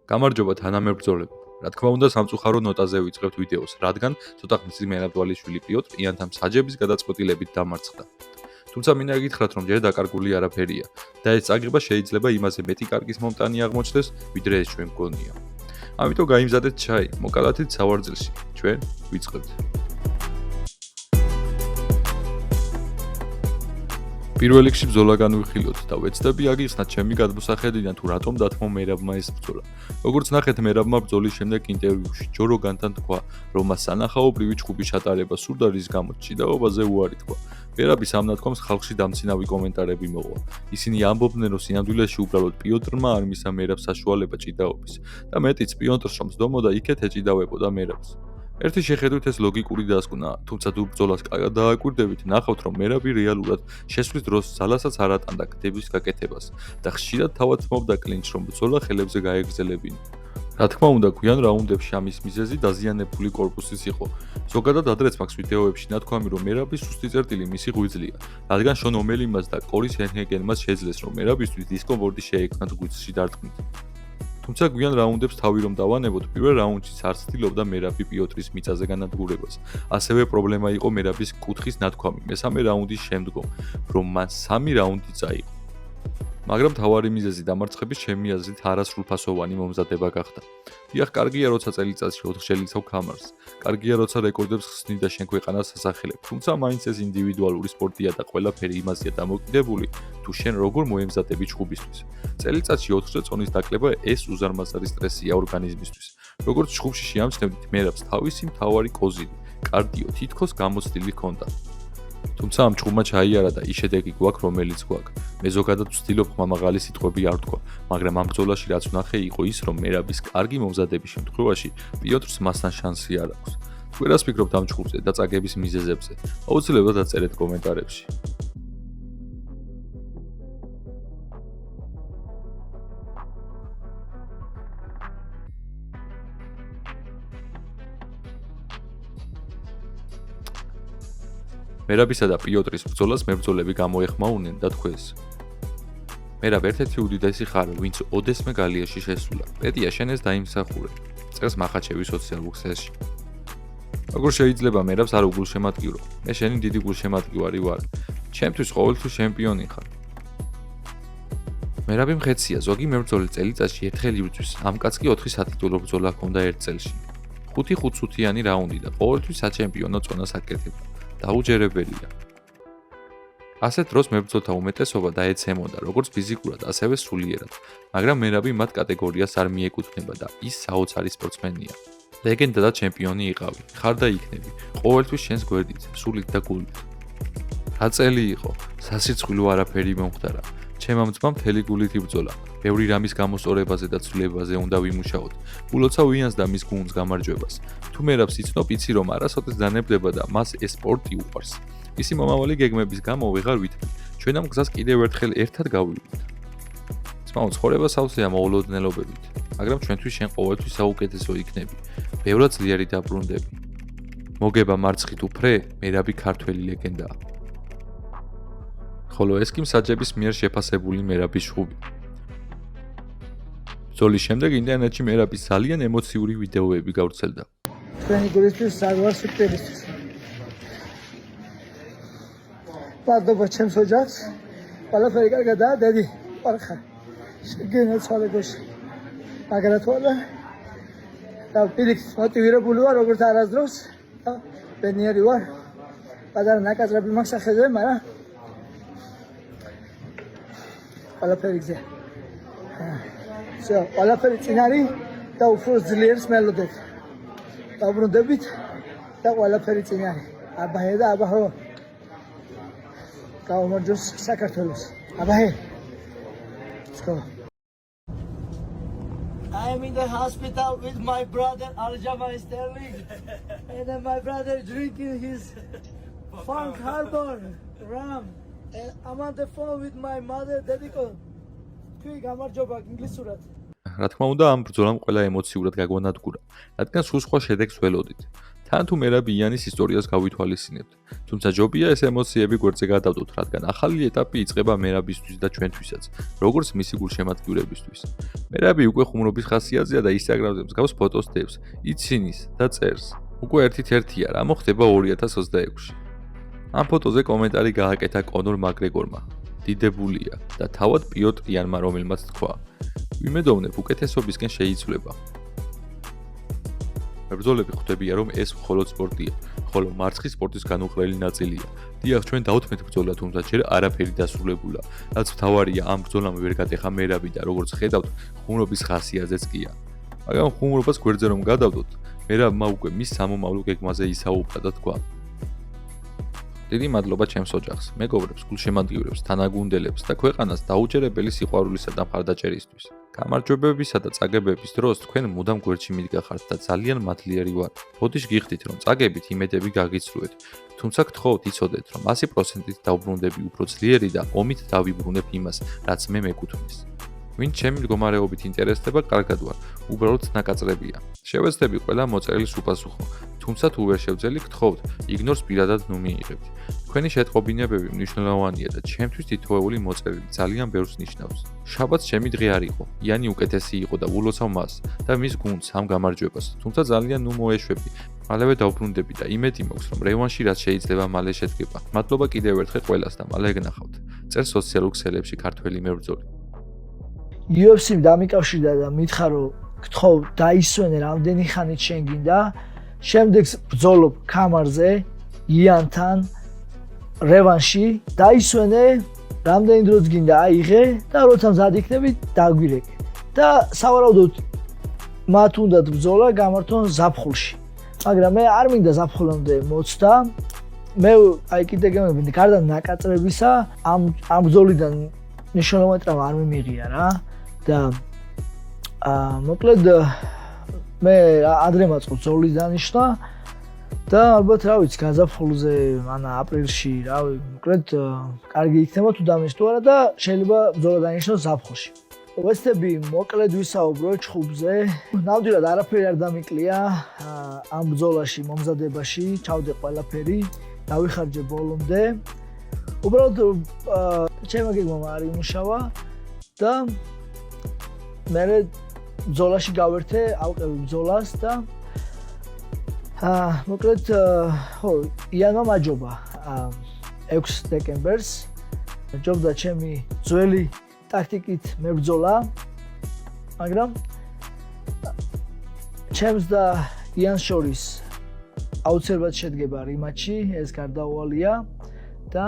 გამარჯობა თანამებრძოლები. რა თქმა უნდა, სამწუხარო ნოტაზე ვიწყებთ ვიდეოს, რადგან ცოტა ხნის წინ მერაბდვალიშვილი პიოტრ იანთა მსაჯების გადაწყვეტილებით დამარცხდა. თუმცა მინდა გითხრათ, რომ ჯერ დაკარგული არაფერია და ეს წაგება შეიძლება იმაზე მეტი კარგის მომტანი აღმოჩნდეს, ვიდრე ეს ჩვენ მგონია. ამიტომ გაიმზადეთ ჩაი, მოკალათით სავარძელში. ჩვენ ვიწყებთ. პირველ რიგში ბრძოლა განვიხილოთ და ვეცდები აგიხსნათ ჩემი გადმოსახედიდან თუ რატომ დათმო მერაბმა ეს ბრძოლა. როგორც ნახეთ, მერაბმა ბრძოლის შემდეგ ინტერვიუში ჯო როგანთან თქვა, რომ მას სანახაობრივი ჩხუბის ჩატარება სურდა, რის გამოც ჭიდაობაზე უარი თქვა. მერაბის ამ ნათქვამს ხალხში დამცინავი კომენტარები მოყვა. ისინი ამბობდნენ, რომ სინამდვილეში უბრალოდ პიოტრმა არ მისცა მერაბს საშუალება ჭიდაობის და მეტიც პიოტრს რომ სდომოდა იქეთ ეჭიდავებოდა მერაბს. ერთი შეხედვით ეს ლოგიკური დასკვნაა, თუმცა თუ ბრძოლას კარგად დააკვირდებით, ნახავთ, რომ მერაბი რეალურად შესვლის დროს ძალასაც არ ატანდა გდების გაკეთებას და ხშირად თავად თმობდა კლინჩს, რომ ბრძოლა ხელებზე გაეგრძელებინა. რა თქმა უნდა, გვიან რაუნდებში ამის მიზეზი დაზიანებული კორპუსის იყო. ზოგადად ადრეც მაქვს ვიდეოებში ნათქვამი, რომ მერაბის სუსტი წერტილი მისი ღვიძლია, რადგან შონ ომელიმას და კორის ჰენგენმას შეძლეს, რომ მერაბისთვის დისკომფორტი შეექმნათ ღვიძლში დარტყმით. თუმცა გვიან რაუნდებს თავი რომ დავანებოთ, პირველ რაუნდშიც არ ცდილობდა მერაბი პიოტრის მიწაზე განადგურებას. ასევე პრობლემა იყო მერაბის კუთხის ნათქვამი მესამე რაუნდის შემდგომ, რომ მან 3 რაუნდი წაიღო. მაგრამ თავარი მიზეზი დამარცხების ჩემი აზრით არასრულფასოვანი მომზადება გახდა. დიახ, კარგია, როცა წელიწადში 4 შელიცავ ქამარს. კარგია, როცა რეკორდებს ხსნი და შენ ქვეყანას სასახელებ. თუმცა მაინც ეს ინდივიდუალური სპორტია და ყველაფერი იმაზეა დამოკიდებული, თუ შენ როგორ მოემზადები ჩხუბისთვის. წელიწადში 4-ზე წონის დაკლება ეს უზარმაზარი სტრესია ორგანიზმისთვის. როგორც ჩხუბში შეამჩნევდით, მერაბს თავისი მთავარი კოზირი, კარდიო თითქოს გამოცდილი ჰქონდა. თუმცა ამ ჩხუბმა ჩაიარა და ის შედეგი გვაქვს, რომელიც გვაქვს. მე ზოგადად ვცდილობ ხმამაღალი სიტყვები არ ვთქვა, მაგრამ ამ ბრძოლაში რაც ვნახე იყო ის, რომ მერაბის კარგი მომზადების შემთხვევაში პიოტრს მასთან შანსი არ აქვს. თუ რას ფიქრობთ ამ ჩხუბზე და წაგების მიზეზებზე? აუცილებლად დაწერეთ კომენტარებში. მერაბისა და პიოტრის ბრძოლას მებრძოლები გამოეხმაურნენ და თქვეს: მერაბ ერთ-ერთი უდიდესი ხარ, ვინც ოდესმე გალიაში შესულა. პეტია, შენ ეს დაიმსახურე. წერს მახაჩევი სოციალურ ქსელში. როგორ შეიძლება მერაბს არ უგულშემატკივრო? მე შენი დიდი გულშემატკივარი ვარ. ჩემთვის ყოველთვის ჩემპიონი ხარ. მერაბი მხეცია, ზოგი მებრძოლი წელიწადში ერთხელ იბრძვის. ამ კაცს კი 4 სატიტულო ბრძოლა ჰქონდა ერთ წელში. 5 ხუთსუთიანი რაუნდი და ყოველთვის საჩემპიონო წონას აკეთებდა. დაუჯერებელია. ასეთ დროს მებრძოლთა უმეტესობა დაეცემოდა როგორც ფიზიკურად, ასევე სულიერად, მაგრამ მერაბი მათ კატეგორიას არ მიეკუთვნება და ის საოცარი სპორტსმენია. ლეგენდა და ჩემპიონი იყავი, ხარ და იქნები, ყოველთვის შენს გვერდით, სულით და გულით. რა წელი იყო, სასირცხვილო არაფერი მომხდარა. ჩემ ამ ძმამ მთელი გულით იბრძოლა. ბევრი რამის გამოსწორებაზე და ცვლილებაზე უნდა ვიმუშაოთ. ულოცავ იანს და მის გუნდს გამარჯვებას. თუ მერაბს იცნობ, იცი რომ არასოდეს დანებდება და მას ეს სპორტი უყვარს. მისი მომავალი გეგმების გამო ვეღარ ვითვლი. ჩვენ ამ გზას კიდევ ერთხელ ერთად გავივიდით. ძმაო, ცხოვრება სავსეა მოულოდნელობებით, მაგრამ ჩვენთვის შენ ყოველთვის საუკეთესო იქნები. ბევრად ძლიერი დაბრუნდები. მოგება მარცხით უფრე, მერაბი ქართველი ლეგენდაა. ხოლო ეს კი მსაჯების მიერ შეფასებული მერაბის ჩხუბი. ბრძოლის შემდეგ ინტერნეტში მერაბის ძალიან ემოციური ვიდეოები გავრცელდა. თქვენი გულისთვის საგვარს ვიტყვისთვის. მადლობა ჩემს ოჯახს. ყველაფერი კარგადაა, დედი. პარხა. შეგენაცვალე გოში. მაგრათვალა. და პირიქით მოტივირებული ვარ, როგორც არასდროს. და ბედნიერი ვარ. პატარა ნაკაზრები მაქვს სახეზე, მაგრამ ყველაფერი გზა. ყველაფერი წინ არის და უფრო ძლიერს მელოდეთ. დაბრუნდებით და ყველაფერი წინ არის. აბაჰე და აბაჰო. გაუმარჯოს საქართველოს. აბაჰე. Let's go. I am in the hospital with my brother Aljama Sterling and then my brother drinking his Funk Harbor rum and I'm on the phone with my mother Dediko. Თქვი გამარჯობა ინგლისურად. რა თქმა უნდა, ამ ბრძოლამ ყველა ემოციურად გაგვანადგურა, რადგან სულ სხვა შედეგს ველოდით. თან თუ მერაბი იანის ისტორიას გავითვალისწინებთ, თუმცა ჯობია ეს ემოციები გვერდზე გადავდოთ, რადგან ახალი ეტაპი იწყება მერაბისთვის და ჩვენთვისაც, როგორც მისი გულშემატკივრებისთვის. მერაბი უკვე ხუმრობის ხასიათზეა და Instagram-ზე მსგავს ფოტოს დევს, იცინის და წერს. უკვე ერთით-ერთია, რა მოხდება 2026-ში. ამ ფოტოზე კომენტარი გააკეთა კონორ მაკგრეგორმა. დიდებულია და თავად პიოტრ იანმა, რომელმაც თქვა: "ვიმედოვნებ, უკეთესობისკენ შეიცვლება." მებრძოლები ხვდებიან, რომ ეს მხოლოდ სპორტია, ხოლო მარცხი სპორტის განუყრელი ნაწილია. დიახ, ჩვენ დავთმეთ ბრძოლა, თუმცა ჯერ არაფერი დასრულებულა. რაც მთავარია, ამ ბრძოლამ ვერ გატეხა მერაბი და როგორც ხედავთ, ხუმრობის ხასიათზეც კია. მაგრამ ხუმრობას გვერდზე რომ გადავდოთ, მერაბმა უკვე მის სამომავლო გეგმაზე ისაუბრა და თქვა: "დიდი მადლობა ჩემს ოჯახს, მეგობრებს, გულშემატკივრებს, თანაგუნდელებს და ქვეყანას დაუჯერებელი სიყვარულისა და მხარდაჭერისთვის. გამარჯვებებისა და წაგებების დროს თქვენ მუდამ გვერდში მიდგახართ და ძალიან მადლიერი ვარ. ბოდიშ გიხდით, რომ წაგებით იმედები გაგიცვლუეთ, თუმცა გთხოვთ იცოდეთ, რომ 100%-ით დავბრუნდები უფრო ძლიერი და ომით დავიბრუნებ იმას, რაც მე მეკუთვნის. ვინც ჩემი მდგომარეობით ინტერესდება, კარგად ვარ, უბრალოდ ნაკაწრებია. შევეცდები ყველა მოწერილს უპასუხო, თუმცა თუ ვერ შევძელი, გთხოვთ, იგნორს პირადად ნუ მიიღებთ. თქვენი შეტყობინებები მნიშვნელოვანია და ჩემთვის თითოეული მოწერილი ძალიან ბევრს ნიშნავს. შაბათს ჩემი დღე არ იყო, იანი უკეთესი იყო და ულოცავ მას და მის გუნდს ამ გამარჯვებას, თუმცა ძალიან ნუ მოეშვები. მალევე დავბრუნდები და იმედი მაქვს, რომ რევანში რაც შეიძლება მალე შედგება. მადლობა კიდევ ერთხელ ყველას და მალე გნახავთ. წერს სოციალურ ქსელებში ქართველი მებრძოლი. UFC-მ დამიკავშირდა და მითხრა, რომ გთხოვ დაისვენე რამდენი ხანით შენ გინდა, შემდეგ ბრძოლობ კამარზე იანთან რევანში, დაისვენე რამდენი დროც გინდა აიღე და როცა მზად იქნები დაგვირეკე. და სავარაუდოდ მათ უნდათ ბრძოლა გამართონ ზაფხულში. მაგრამ მე არ მინდა ზაფხულამდე მოცდა. მე აი კიდე გემები გარდა ნაკაწრებისა ამ ბრძოლიდან მნიშვნელოვანი ტრავმა არ მიმიღია რა. და მოკლედ მე ადრე მაწყო ბრძოლის დანიშნა და ალბათ რა ვიცი გაზაფხულზე ანა აპრილში რავი მოკლედ კარგი იქნება თუ დამეშტო არა და შეიძლება ბრძოლა დანიშნოს ზაფხულში. ვეცდები მოკლედ ვისაუბრო ჩხუბზე. ნამდვილად არაფერი არ დამიკლია ამ ბრძოლაში მომზადებაში, ჩავდე ყველაფერი, დავიხარჯე ბოლომდე. უბრალოდ ჩემმა გეგმამ არ იმუშავა და მე ბრძოლაში გავერთე, ავყევი ბრძოლას და მოკლედ ხო, იანმა მაჯობა 6 დეკემბერს. ჯობდა ჩემი ძველი ტაქტიკით მებრძოლა, მაგრამ ჩემს და იანს შორის აუცილებლად შედგება რიმატჩი, ეს გარდაუვალია და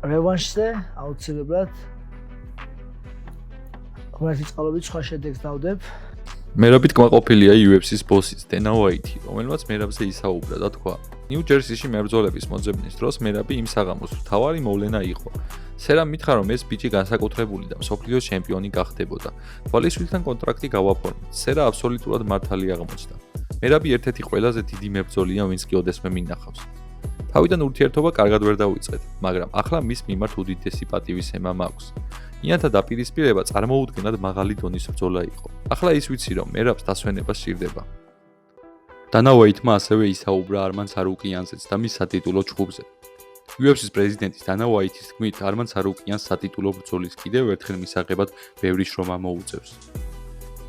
რევანშზე აუცილებლად ღმერთის წყალობით სხვა შედეგს დავდებ. მერაბით კმაყოფილია UFC-ს ბოსიც დენა უაითი, რომელმაც მერაბზე ისაუბრა და თქვა: ნიუ-ჯერსიში მებრძოლების მოძებნის დროს მერაბი იმ საღამოს მთავარი მოვლენა იყო. სერამ მითხრა, რომ ეს ბიჭი განსაკუთრებული და მსოფლიოს ჩემპიონი გახდებოდა. თვალისწინთან კონტრაქტი გავაფორმეთ. სერა აბსოლუტურად მართალი აღმოჩნდა. მერაბი ერთ-ერთი ყველაზე დიდი მებრძოლია, ვინც კი ოდესმე მინახავს. თავიდან ურთიერთობა კარგად ვერ დავიწყეთ, მაგრამ ახლა მის მიმართ უდიდესი პატივისცემა მაქვს. იანთა დაპირისპირება წარმოუდგენლად მაღალი დონის ბრძოლა იყო. ახლა ის ვიცი, რომ მერაბს დასვენება სჭირდება. დანა უაითმა ასევე ისაუბრა არმან ცარუკიანზეც და მის სატიტულო ჩხუბზე. UFC-ს პრეზიდენტის დანა უაითის თქმით, არმან ცარუკიანს სატიტულო ბრძოლის კიდევ ერთხელ მისაღებად ბევრი შრომა მოუწევს.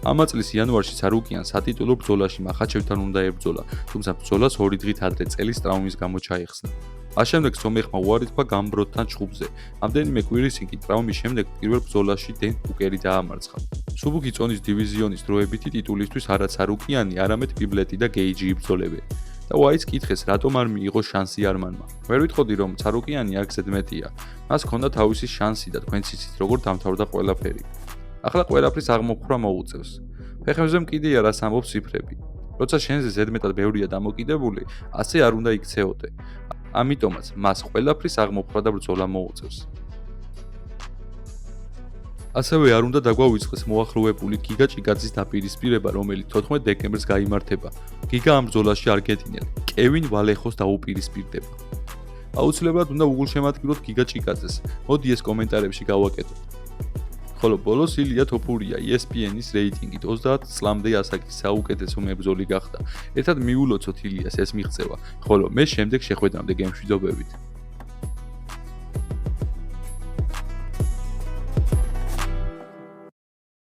ამ წლის იანვარში ცარუკიანს სატიტულო ბრძოლაში მახაჩევთან უნდა ებრძოლა, თუმცა ბრძოლას 2 დღით ადრე წელის ტრაუმის გამო ჩაიხსნა. მას შემდეგ სომეხმა უარი თქვა გამბროდთან ჩხუბზე. ამდენიმე კვირის წინ კი ტრაუმის შემდეგ პირველ ბრძოლაში დენ ბუკერი დაამარცხა. სუბუქი წონის დივიზიონის დროებითი ტიტულისთვის არა ცარუკიანი, არამედ პიბლეტი და გეიჯი იბრძოლებენ. და უაიც კითხეს, რატომ არ მიიღო შანსი არმანმა. ვერ ვიტყოდი, რომ ცარუკიანი აქ ზედმეტია. მას ჰქონდა თავისი შანსი და თქვენც იცით, როგორ დამთავრდა ყველაფერი. ახლა ყველაფრის აღმოფხვრა მოუწევს. ფეხებზე მკიდია რას ამბობს ციფრები. როცა შენზე ზედმეტად ბევრია დამოკიდებული, ასე არ უნდა იქცეოდე. ამიტომაც მას ყველაფრის აღმოფხვრა და ბრძოლა მოუწევს. ასევე არ უნდა დაგვავიწყდეს მოახლოვებული გიგა ჭიკაძის დაპირისპირება, რომელიც 14 დეკემბერს გაიმართება. გიგა ამ ბრძოლაში არგენტინელი კევინ ვალეხოს დაუპირისპირდება. აუცილებლად უნდა უგულშემატკივროთ გიგა ჭიკაძეს. მოდი ეს კომენტარებში გავაკეთოთ. ხოლო ბოლოს ილია თოფურია ESPN-ის რეიტინგით 30 წლამდე ასაკის საუკეთესო მებრძოლი გახდა. ერთად მიულოცოთ ილიას ეს მიღწევა, ხოლო მე შემდეგ შეხვედრამდე გემშვიდობებით.